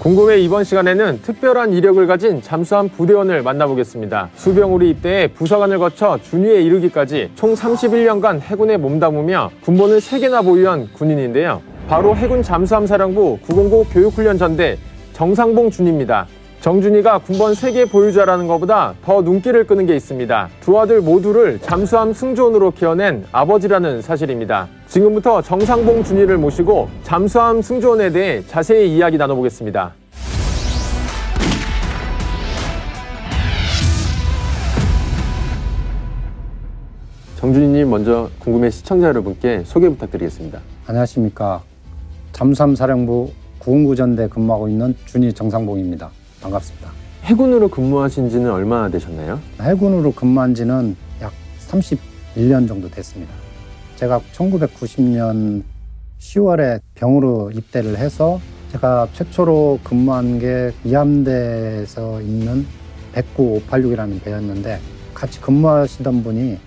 궁금해 이번 시간에는 특별한 이력을 가진 잠수함 부대원을 만나보겠습니다. 수병으로 입대해 부사관을 거쳐 준위에 이르기까지 총 31년간 해군에 몸담으며 군번을 3개나 보유한 군인인데요. 바로 해군 잠수함 사령부 909 교육훈련전대 정상봉 준입니다. 정준이가 군번 3개 보유자라는 것보다 더 눈길을 끄는 게 있습니다. 두 아들 모두를 잠수함 승조원으로 키워낸 아버지라는 사실입니다. 지금부터 정상봉 준이를 모시고 잠수함 승조원에 대해 자세히 이야기 나눠보겠습니다. 정준이님 먼저 궁금해 시청자 여러분께 소개 부탁드리겠습니다. 안녕하십니까. 잠수함 사령부 909 전대 근무하고 있는 준이 정상봉입니다. 반갑습니다. 해군으로 근무하신 지는 얼마나 되셨나요? 해군으로 근무한 지는 약 31년 정도 됐습니다. 제가 1990년 10월에 병으로 입대를 해서 제가 최초로 근무한 게 이함대에서 있는 109 586이라는 배였는데 같이 근무하시던 분이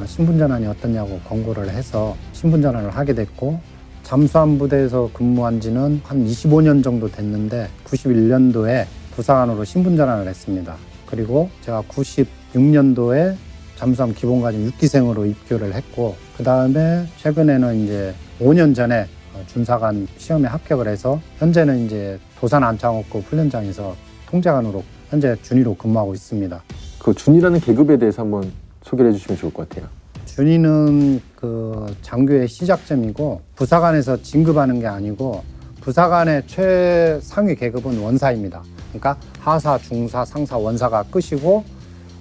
신분전환이 어떠냐고 권고를 해서 신분전환을 하게 됐고 잠수함 부대에서 근무한 지는 한 25년 정도 됐는데 91년도에 부사관으로 신분전환을 했습니다. 그리고 제가 96년도에 잠수함 기본과정 6기생으로 입교를 했고 그 다음에 최근에는 이제 5년 전에 준사관 시험에 합격을 해서 현재는 이제 도산 안창호급 훈련장에서 통제관으로 현재 준위로 근무하고 있습니다. 그 준이라는 계급에 대해서 한번 소개를 해주시면 좋을 것 같아요. 준이는 그 장교의 시작점이고 부사관에서 진급하는 게 아니고 부사관의 최상위 계급은 원사입니다. 그러니까 하사, 중사, 상사, 원사가 끝이고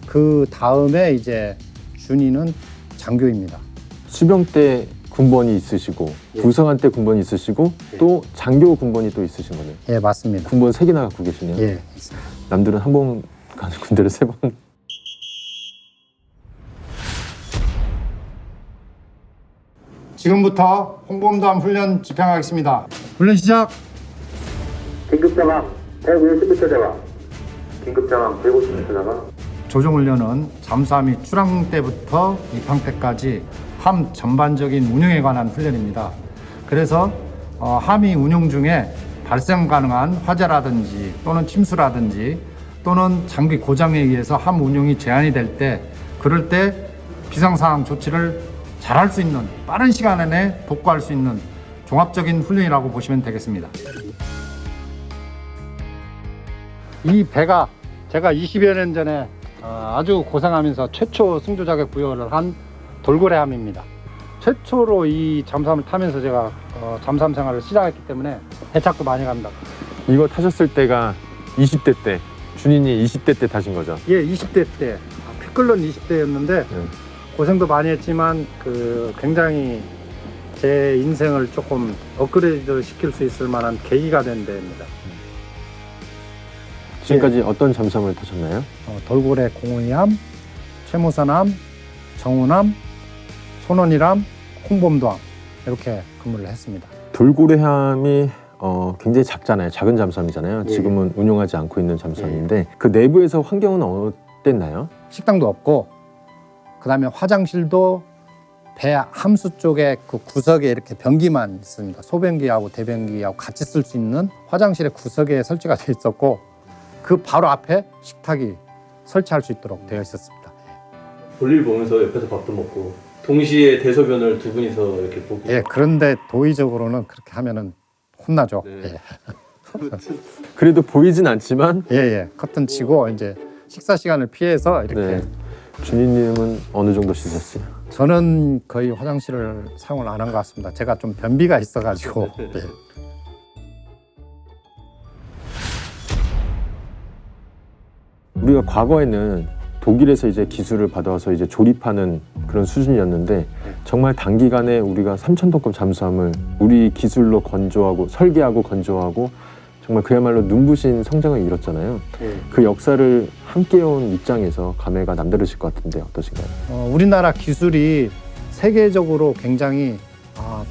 그 다음에 이제 준이는 장교입니다. 수병 때 군번이 있으시고 예. 부사관 때 군번이 있으시고 예. 또 장교 군번이 또 있으신 거네요. 예, 맞습니다. 군번 3개나 갖고 계시네요. 예. 남들은 한 번 가는 군대를 3번. 지금부터 홍범도함 훈련 집행하겠습니다. 훈련 시작! 긴급자망 150m 자망, 긴급자망 150m 자망. 조종훈련은 잠수함이 출항 때부터 입항 때까지 함 전반적인 운영에 관한 훈련입니다. 그래서 함이 운용 중에 발생 가능한 화재라든지 또는 침수라든지 또는 장비 고장에 의해서 함 운용이 제한이 될 때 그럴 때 비상상황 조치를 잘할 수 있는 빠른 시간 안에 복구할 수 있는 종합적인 훈련이라고 보시면 되겠습니다. 이 배가 제가 20여 년 전에 아주 고생하면서 최초 승조 자격 부여를 한 돌고래함입니다. 최초로 이 잠수함을 타면서 제가 잠수함 생활을 시작했기 때문에 애착도 많이 갑니다. 이거 타셨을 때가 20대 때, 준인이 20대 때 타신 거죠? 예, 20대 때 피 끓는 20대였는데 고생도 많이 했지만 굉장히 제 인생을 조금 업그레이드 시킬 수 있을 만한 계기가 된 데입니다. 지금까지 어떤 잠수함을 타셨나요? 돌고래 052함, 최무선함, 정운함, 손원이람, 홍범도함 이렇게 근무를 했습니다. 돌고래함이 굉장히 작잖아요. 작은 잠수함이잖아요. 예. 지금은 운용하지 않고 있는 잠수함인데 그 내부에서 환경은 어땠나요? 식당도 없고 그 다음에 화장실도 배 함수 쪽에 그 구석에 이렇게 변기만 있습니다. 소변기하고 대변기하고 같이 쓸 수 있는 화장실의 구석에 설치가 되어 있었고 그 바로 앞에 식탁이 설치할 수 있도록 되어 있었습니다. 볼일 보면서 옆에서 밥도 먹고 동시에 대소변을 두 분이서 이렇게 보고. 예, 그런데 도의적으로는 그렇게 하면은 혼나죠. 네. 그래도 보이진 않지만 예. 커튼 치고 이제 식사 시간을 피해서 이렇게 네. 준이님은 어느 정도 씻었어요? 저는 거의 화장실을 사용을 안 한 것 같습니다. 제가 좀 변비가 있어가지고. 네. 우리가 과거에는 독일에서 이제 기술을 받아와서 이제 조립하는 그런 수준이었는데 정말 단기간에 우리가 3,000톤급 잠수함을 우리 기술로 건조하고 설계하고 건조하고 정말 그야말로 눈부신 성장을 이뤘잖아요. 그 역사를 함께 온 입장에서 감회가 남다르실 것 같은데 어떠신가요? 우리나라 기술이 세계적으로 굉장히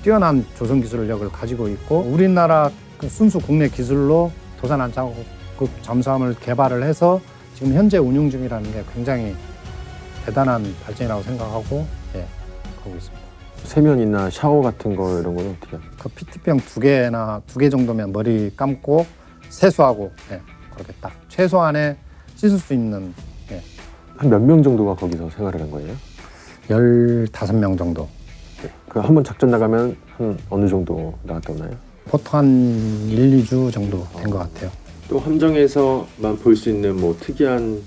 뛰어난 조선 기술력을 가지고 있고 우리나라 그 순수 국내 기술로 도산 안창호급 잠수함을 개발을 해서 지금 현재 운용 중이라는 게 굉장히 대단한 발전이라고 생각하고 그러고 있습니다. 세면이나 샤워 같은 거 이런 거는 어떻게 하세요? 그 PT병 2개 정도면 머리 감고 세수하고 그렇게 딱 최소한의 씻을 수 있는 한 몇 명 정도가 거기서 생활을 한 거예요? 15명 정도. 그 한 번 작전 나가면 한 어느 정도 나갔다 오나요? 보통 한 1, 2주 정도 된 것 같아요. 또 함정에서만 볼 수 있는 뭐 특이한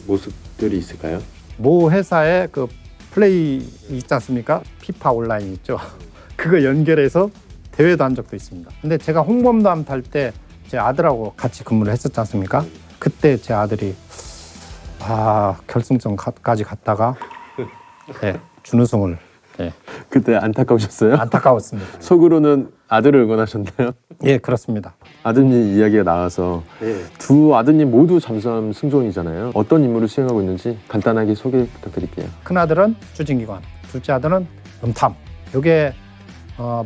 모습들이 있을까요? 모 회사에 그 플레이 있지 않습니까? 피파 온라인 있죠. 그거 연결해서 대회도 한 적도 있습니다. 근데 제가 홍범담 탈 때 제 아들하고 같이 근무를 했었지 않습니까? 그때 제 아들이 결승전까지 갔다가 준우승을 그때 안타까우셨어요? 안타까웠습니다. 속으로는 아들을 응원하셨나요? 예, 그렇습니다. 아드님 이야기가 나와서 두 아드님 모두 잠수함 승조원이잖아요. 어떤 임무를 수행하고 있는지 간단하게 소개 부탁드릴게요. 큰 아들은 추진기관, 둘째 아들은 음탐. 이게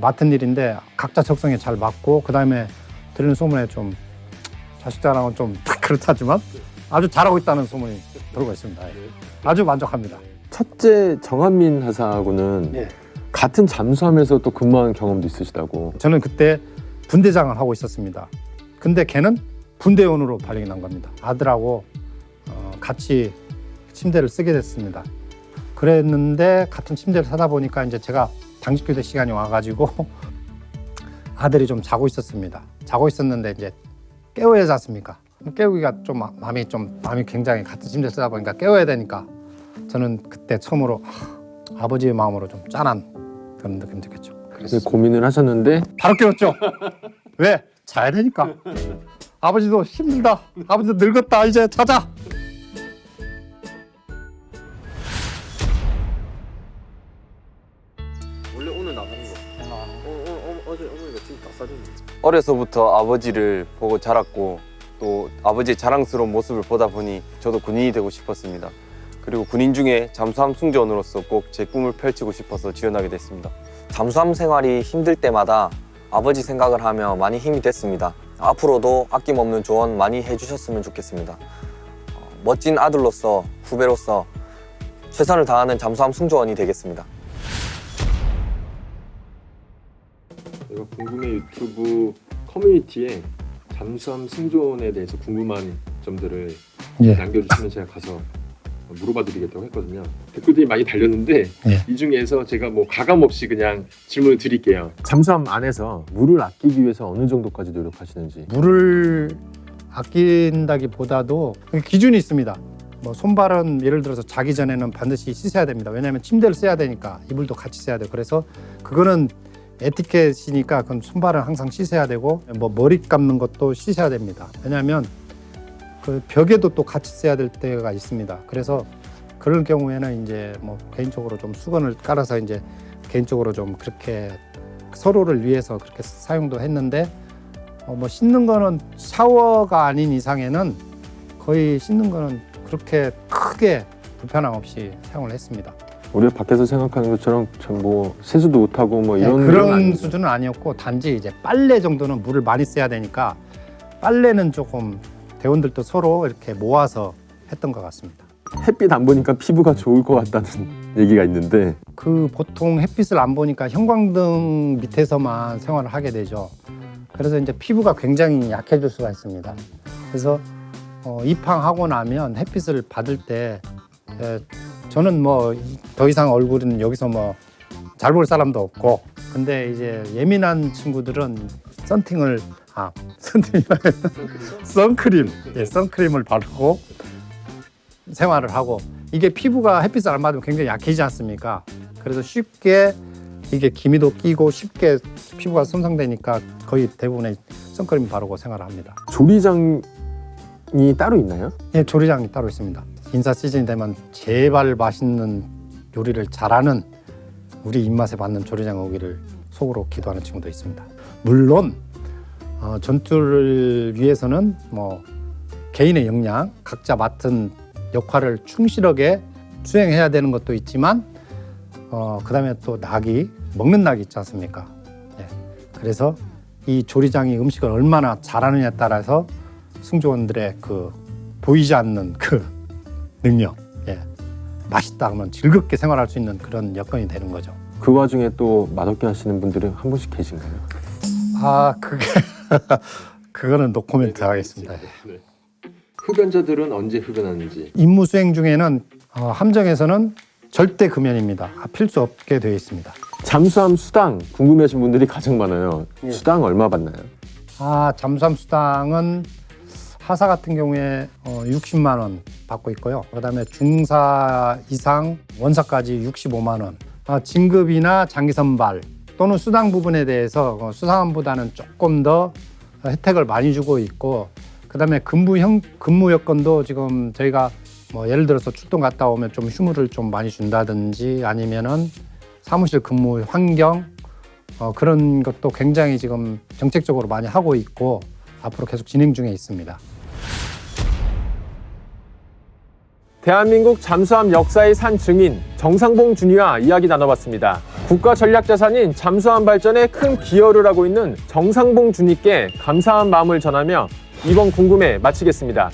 맡은 일인데 각자 적성에 잘 맞고 그다음에 들리는 소문에 좀 자식 자랑은 좀 그렇다지만 아주 잘하고 있다는 소문이 돌고 있습니다. 아주 만족합니다. 첫째 정한민 하사하고는 같은 잠수함에서 또 근무한 경험도 있으시다고. 저는 그때 분대장을 하고 있었습니다. 근데 걔는 분대원으로 발령이 난 겁니다. 아들하고 같이 침대를 쓰게 됐습니다. 그랬는데 같은 침대를 사다 보니까 이제 제가 당직교대 시간이 와가지고 아들이 좀 자고 있었습니다. 자고 있었는데 이제 깨워야 하지 않습니까? 깨우기가 좀 마음이 굉장히 같은 침대 쓰다 보니까 깨워야 되니까 저는 그때 처음으로 아버지의 마음으로 좀 짠한 그런 느낌이 들겠죠. 그래서 고민을 하셨는데 바로 깨웠죠. 왜? 자야 되니까. 아버지도 힘들다. 아버지도 늙었다. 이제 자자. 원래 오늘 나가는 거. 어제 어머니가 지금 다 싸줬는데. 어려서부터 아버지를 보고 자랐고 또 아버지의 자랑스러운 모습을 보다 보니 저도 군인이 되고 싶었습니다. 그리고 군인 중에 잠수함 승조원으로서 꼭 제 꿈을 펼치고 싶어서 지원하게 됐습니다. 잠수함 생활이 힘들 때마다 아버지 생각을 하며 많이 힘이 됐습니다. 앞으로도 아낌없는 조언 많이 해주셨으면 좋겠습니다. 멋진 아들로서 후배로서 최선을 다하는 잠수함 승조원이 되겠습니다. 제가 궁금해 유튜브 커뮤니티에 잠수함 승조원에 대해서 궁금한 점들을 남겨주시면 제가 가서 물어봐드리겠다고 했거든요. 댓글들이 많이 달렸는데 이 중에서 제가 뭐 가감 없이 그냥 질문을 드릴게요. 잠수함 안에서 물을 아끼기 위해서 어느 정도까지 노력하시는지. 물을 아낀다기보다도 기준이 있습니다. 뭐 손발은 예를 들어서 자기 전에는 반드시 씻어야 됩니다. 왜냐하면 침대를 써야 되니까 이불도 같이 써야 돼요. 그래서 그거는 에티켓이니까 그건 손발은 항상 씻어야 되고 뭐 머리 감는 것도 씻어야 됩니다. 왜냐하면 그 벽에도 또 같이 써야 될 때가 있습니다. 그래서 그럴 경우에는 이제 뭐 개인적으로 좀 수건을 깔아서 이제 개인적으로 좀 그렇게 서로를 위해서 그렇게 사용도 했는데 뭐 씻는 거는 샤워가 아닌 이상에는 거의 씻는 거는 그렇게 크게 불편함 없이 사용을 했습니다. 우리가 밖에서 생각하는 것처럼 참 뭐 세수도 못하고 뭐 이런 그런 수준은 아니었고 단지 이제 빨래 정도는 물을 많이 써야 되니까 빨래는 조금 대원들도 서로 이렇게 모아서 했던 것 같습니다. 햇빛 안 보니까 피부가 좋을 것 같다는 얘기가 있는데 그 보통 햇빛을 안 보니까 형광등 밑에서만 생활을 하게 되죠. 그래서 이제 피부가 굉장히 약해질 수가 있습니다. 그래서 입항하고 나면 햇빛을 받을 때 저는 뭐 더 이상 얼굴은 여기서 뭐 잘 볼 사람도 없고 근데 이제 예민한 친구들은 선크림을 바르고 생활을 하고 이게 피부가 햇빛을 안 받으면 굉장히 약해지지 않습니까? 그래서 쉽게 이게 기미도 끼고 쉽게 피부가 손상되니까 거의 대부분의 선크림 바르고 생활을 합니다. 조리장이 따로 있나요? 예, 조리장이 따로 있습니다. 인사 시즌이 되면 제발 맛있는 요리를 잘하는 우리 입맛에 맞는 조리장 오기를 속으로 기도하는 친구도 있습니다. 물론 전투를 위해서는 뭐 개인의 역량, 각자 맡은 역할을 충실하게 수행해야 되는 것도 있지만 그다음에 또 먹는 낙이 있지 않습니까? 예. 그래서 이 조리장이 음식을 얼마나 잘하느냐에 따라서 승조원들의 그 보이지 않는 그 능력, 맛있다 하면 즐겁게 생활할 수 있는 그런 여건이 되는 거죠. 그 와중에 또 맛없게 하시는 분들이 한 분씩 계신가요? 그거는 노코멘트 하겠습니다. 네. 흡연자들은 언제 흡연하는지. 임무 수행 중에는 함정에서는 절대 금연입니다. 필수 없게 되어 있습니다. 잠수함 수당 궁금해하신 분들이 가장 많아요. 수당 얼마 받나요? 잠수함 수당은 하사 같은 경우에 60만 원 받고 있고요. 그다음에 중사 이상 원사까지 65만 원. 진급이나 장기 선발 또는 수당 부분에 대해서 수상함보다는 조금 더 혜택을 많이 주고 있고, 그다음에 근무 여건도 지금 저희가 뭐 예를 들어서 출동 갔다 오면 좀 휴무를 좀 많이 준다든지 아니면은 사무실 근무 환경 그런 것도 굉장히 지금 정책적으로 많이 하고 있고 앞으로 계속 진행 중에 있습니다. 대한민국 잠수함 역사의 산 증인 정상봉 준이와 이야기 나눠봤습니다. 국가 전략 자산인 잠수함 발전에 큰 기여를 하고 있는 정상봉 준이께 감사한 마음을 전하며 이번 궁금해 마치겠습니다.